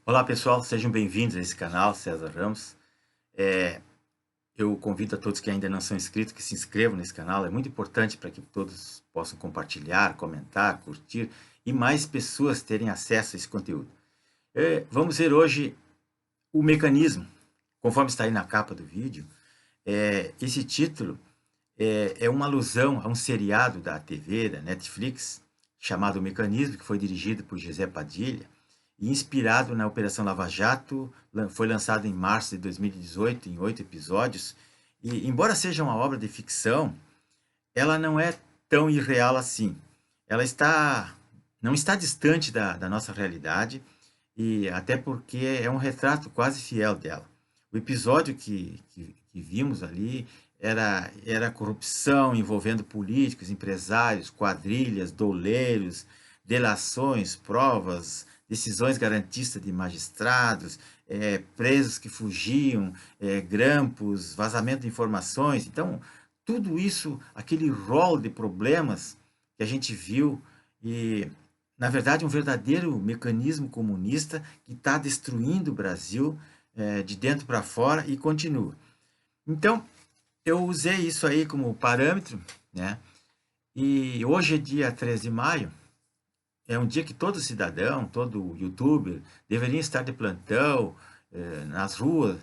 Olá pessoal, sejam bem-vindos a esse canal, César Ramos. É, eu convido a todos que ainda não são inscritos que se inscrevam nesse canal. É muito importante para que todos possam compartilhar, comentar, curtir e mais pessoas terem acesso a esse conteúdo. Vamos ver hoje o mecanismo, conforme está aí na capa do vídeo. Esse título é uma alusão a um seriado da TV, da Netflix, chamado O Mecanismo, que foi dirigido por José Padilha e inspirado na Operação Lava Jato. Foi lançado em março de 2018, em 8 episódios. E, embora seja uma obra de ficção, ela não é tão irreal assim. Ela não está distante da nossa realidade, e até porque é um retrato quase fiel dela. O episódio que vimos ali era corrupção envolvendo políticos, empresários, quadrilhas, doleiros, delações, provas, decisões garantistas de magistrados, presos que fugiam, grampos, vazamento de informações. Então, tudo isso, aquele rol de problemas que a gente viu, e na verdade um verdadeiro mecanismo comunista que está destruindo o Brasil de dentro para fora e continua. Então, eu usei isso aí como parâmetro, né? E hoje é dia 13 de maio, é um dia que todo cidadão, todo youtuber deveria estar de plantão nas ruas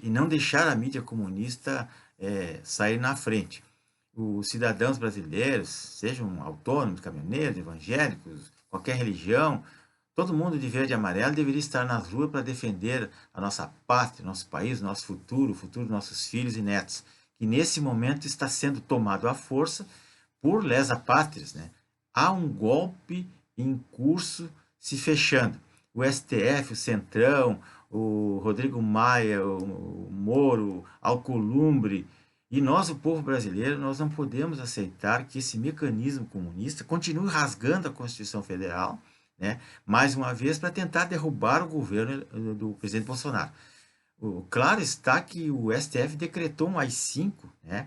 e não deixar a mídia comunista sair na frente. Os cidadãos brasileiros, sejam autônomos, caminhoneiros, evangélicos, qualquer religião, todo mundo de verde e amarelo deveria estar nas ruas para defender a nossa pátria, nosso país, nosso futuro, o futuro dos nossos filhos e netos, que nesse momento está sendo tomado à força por lesa-pátrias, né? Há um golpe em curso se fechando. O STF, o Centrão, o Rodrigo Maia, o Moro, Alcolumbre, e nós, o povo brasileiro, nós não podemos aceitar que esse mecanismo comunista continue rasgando a Constituição Federal, né, mais uma vez para tentar derrubar o governo do presidente Bolsonaro. Claro está que o STF decretou um AI-5, né,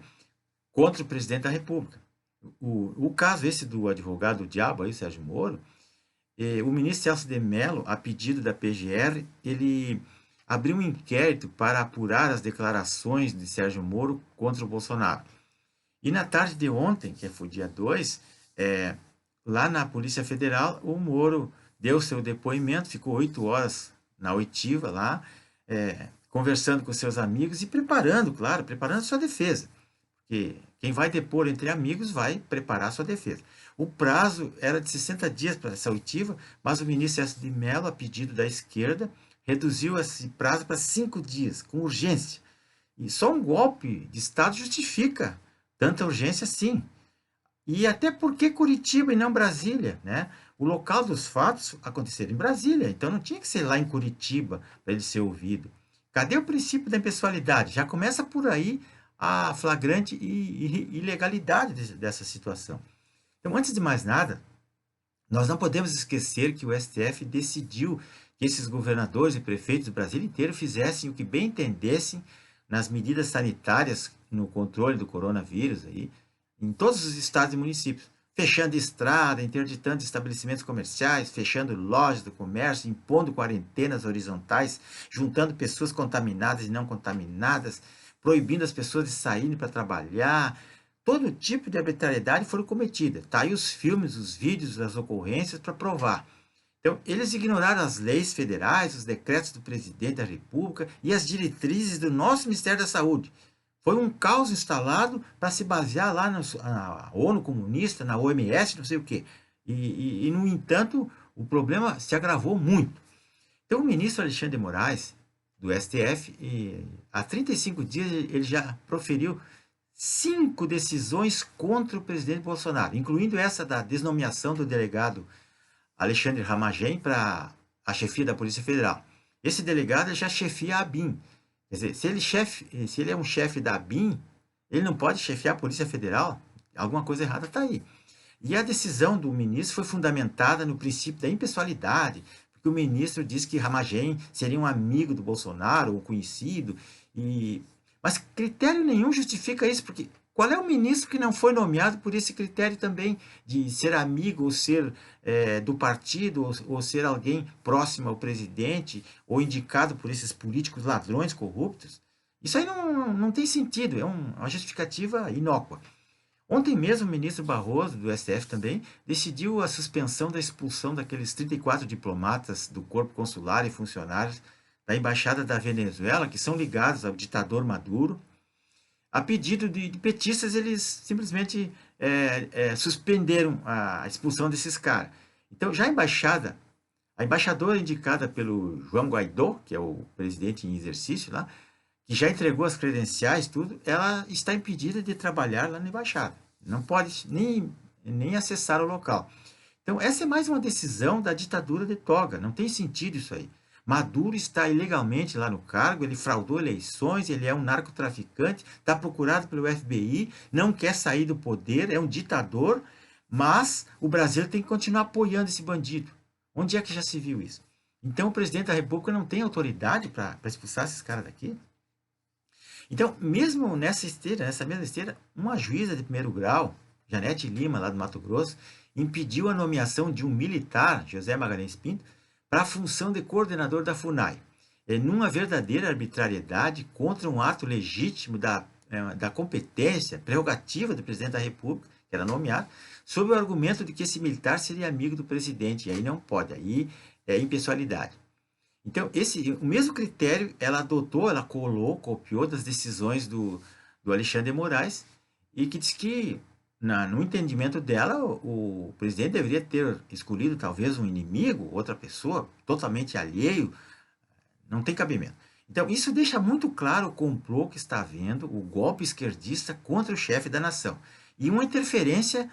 contra o presidente da República. O caso esse do advogado diabo, aí, Sérgio Moro, o ministro Celso de Mello, a pedido da PGR, ele abriu um inquérito para apurar as declarações de Sérgio Moro contra o Bolsonaro. E na tarde de ontem, que foi dia 2, lá na Polícia Federal, o Moro deu seu depoimento, ficou 8 horas na oitiva lá, conversando com seus amigos e preparando, claro, preparando sua defesa. Porque quem vai depor entre amigos vai preparar sua defesa. O prazo era de 60 dias para essa oitiva, mas o ministro Celso de Mello, a pedido da esquerda, reduziu esse prazo para 5 dias, com urgência. E só um golpe de Estado justifica tanta urgência assim. E até porque Curitiba e não Brasília, né? O local dos fatos aconteceram em Brasília, então não tinha que ser lá em Curitiba para ele ser ouvido. Cadê o princípio da impessoalidade? Já começa por aí a flagrante ilegalidade dessa situação. Então, antes de mais nada, nós não podemos esquecer que o STF decidiu que esses governadores e prefeitos do Brasil inteiro fizessem o que bem entendessem nas medidas sanitárias no controle do coronavírus aí, em todos os estados e municípios, fechando estrada, interditando estabelecimentos comerciais, fechando lojas do comércio, impondo quarentenas horizontais, juntando pessoas contaminadas e não contaminadas, proibindo as pessoas de saírem para trabalhar. Todo tipo de arbitrariedade foram cometida. Tá aí os filmes, os vídeos, as ocorrências para provar. Então, eles ignoraram as leis federais, os decretos do presidente da República e as diretrizes do nosso Ministério da Saúde. Foi um caos instalado para se basear lá na ONU comunista, na OMS, não sei o quê. No entanto, o problema se agravou muito. Então, o ministro Alexandre de Moraes, do STF, há 35 dias ele já proferiu 5 decisões contra o presidente Bolsonaro, incluindo essa da desnomeação do delegado Alexandre Ramagem para a chefia da Polícia Federal. Esse delegado já chefia a ABIN. Quer dizer, se ele é um chefe da ABIN, ele não pode chefiar a Polícia Federal? Alguma coisa errada está aí. E a decisão do ministro foi fundamentada no princípio da impessoalidade, porque o ministro disse que Ramagem seria um amigo do Bolsonaro, ou conhecido, mas critério nenhum justifica isso, porque qual é o ministro que não foi nomeado por esse critério também de ser amigo ou ser do partido ou ser alguém próximo ao presidente ou indicado por esses políticos ladrões corruptos? Isso aí não tem sentido, é uma justificativa inócua. Ontem mesmo o ministro Barroso, do STF também, decidiu a suspensão da expulsão daqueles 34 diplomatas do corpo consular e funcionários da Embaixada da Venezuela, que são ligados ao ditador Maduro. A pedido de petistas, eles simplesmente suspenderam a expulsão desses caras. Então, já a embaixadora indicada pelo João Guaidó, que é o presidente em exercício lá, que já entregou as credenciais, tudo, ela está impedida de trabalhar lá na embaixada. Não pode nem acessar o local. Então, essa é mais uma decisão da ditadura de toga. Não tem sentido isso aí. Maduro está ilegalmente lá no cargo, ele fraudou eleições, ele é um narcotraficante, está procurado pelo FBI, não quer sair do poder, é um ditador, mas o Brasil tem que continuar apoiando esse bandido. Onde é que já se viu isso? Então, o presidente da República não tem autoridade para expulsar esses caras daqui? Então, mesmo nessa mesma esteira, uma juíza de primeiro grau, Janete Lima, lá do Mato Grosso, impediu a nomeação de um militar, José Magalhães Pinto, para a função de coordenador da FUNAI, numa verdadeira arbitrariedade contra um ato legítimo da competência, prerrogativa do presidente da República, que era nomeado, sob o argumento de que esse militar seria amigo do presidente, e aí não pode, aí é impessoalidade. Então, o mesmo critério ela adotou, ela copiou das decisões do Alexandre de Moraes, e que diz que, no entendimento dela, o presidente deveria ter escolhido talvez um inimigo, outra pessoa, totalmente alheio, não tem cabimento. Então, isso deixa muito claro o complô que está havendo, o golpe esquerdista contra o chefe da nação, e uma interferência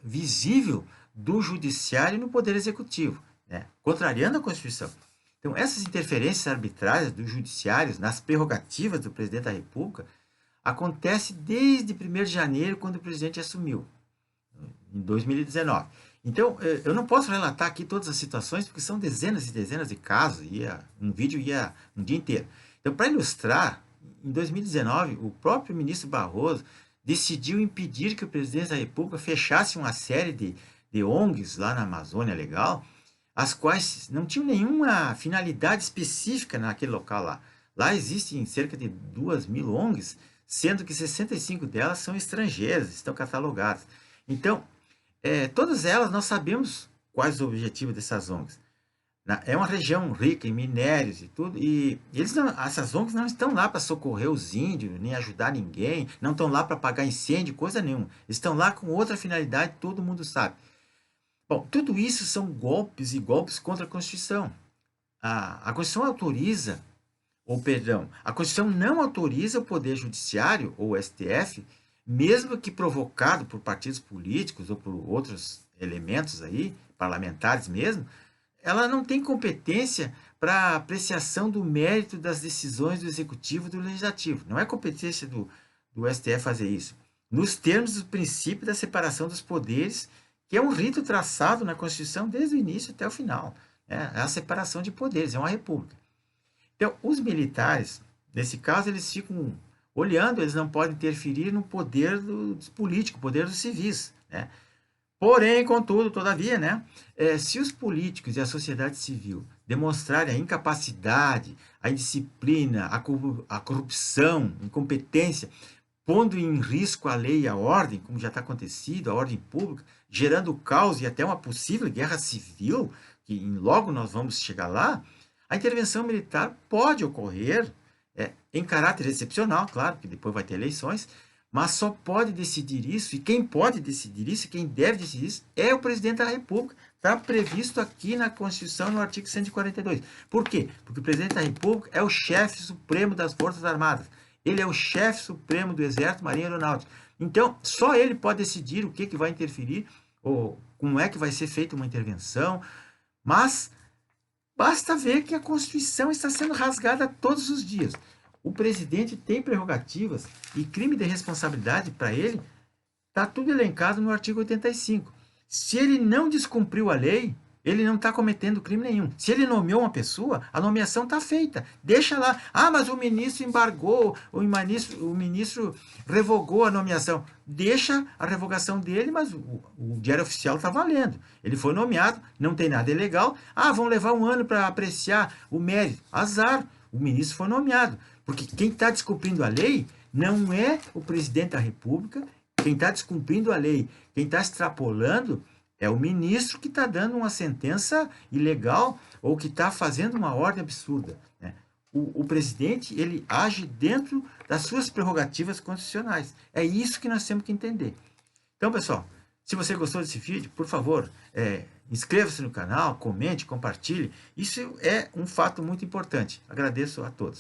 visível do judiciário no poder executivo, né, contrariando a Constituição. Então, essas interferências arbitrárias dos judiciários nas prerrogativas do presidente da República acontecem desde 1º de janeiro, quando o presidente assumiu, em 2019. Então, eu não posso relatar aqui todas as situações, porque são dezenas e dezenas de casos, um vídeo ia um dia inteiro. Então, para ilustrar, em 2019, o próprio ministro Barroso decidiu impedir que o presidente da República fechasse uma série de ONGs lá na Amazônia Legal, as quais não tinham nenhuma finalidade específica naquele local lá. Lá existem cerca de 2.000 ONGs, sendo que 65 delas são estrangeiras, estão catalogadas. Então, todas elas nós sabemos quais os objetivos dessas ONGs. É uma região rica em minérios e tudo, e essas ONGs não estão lá para socorrer os índios, nem ajudar ninguém, não estão lá para apagar incêndio, coisa nenhuma. Estão lá com outra finalidade, todo mundo sabe. Bom, tudo isso são golpes e golpes contra a Constituição. A Constituição autoriza, a Constituição não autoriza o Poder Judiciário, ou o STF, mesmo que provocado por partidos políticos ou por outros elementos aí, parlamentares mesmo, ela não tem competência para apreciação do mérito das decisões do Executivo e do Legislativo. Não é competência do STF fazer isso. Nos termos do princípio da separação dos poderes, que é um rito traçado na Constituição desde o início até o final. É a separação de poderes, é uma república. Então, os militares, nesse caso, eles ficam olhando, eles não podem interferir no poder dos políticos, poder dos civis, né? Porém, contudo, todavia, né, se os políticos e a sociedade civil demonstrarem a incapacidade, a indisciplina, a corrupção, a incompetência, pondo em risco a lei e a ordem, como já está acontecido, a ordem pública, gerando caos e até uma possível guerra civil, que logo nós vamos chegar lá, a intervenção militar pode ocorrer em caráter excepcional, claro, que depois vai ter eleições, mas só pode decidir isso, e quem pode decidir isso, quem deve decidir isso, é o presidente da República. Está previsto aqui na Constituição, no artigo 142. Por quê? Porque o presidente da República é o chefe supremo das Forças Armadas. Ele é o chefe supremo do Exército, Marinha e Aeronáutica. Então, só ele pode decidir o que vai interferir, ou como é que vai ser feita uma intervenção, mas basta ver que a Constituição está sendo rasgada todos os dias. O presidente tem prerrogativas e crime de responsabilidade para ele está tudo elencado no artigo 85. Se ele não descumpriu a lei, Ele não está cometendo crime nenhum. Se ele nomeou uma pessoa, a nomeação está feita. Deixa lá. Ah, mas o ministro embargou, o ministro revogou a nomeação. Deixa a revogação dele, mas o diário oficial está valendo. Ele foi nomeado, não tem nada ilegal. Ah, vão levar um ano para apreciar o mérito. Azar. O ministro foi nomeado. Porque quem está descumprindo a lei não é o presidente da República. Quem está descumprindo a lei, quem está extrapolando, é o ministro que está dando uma sentença ilegal ou que está fazendo uma ordem absurda, né? O presidente, ele age dentro das suas prerrogativas constitucionais. É isso que nós temos que entender. Então, pessoal, se você gostou desse vídeo, por favor, inscreva-se no canal, comente, compartilhe. Isso é um fato muito importante. Agradeço a todos.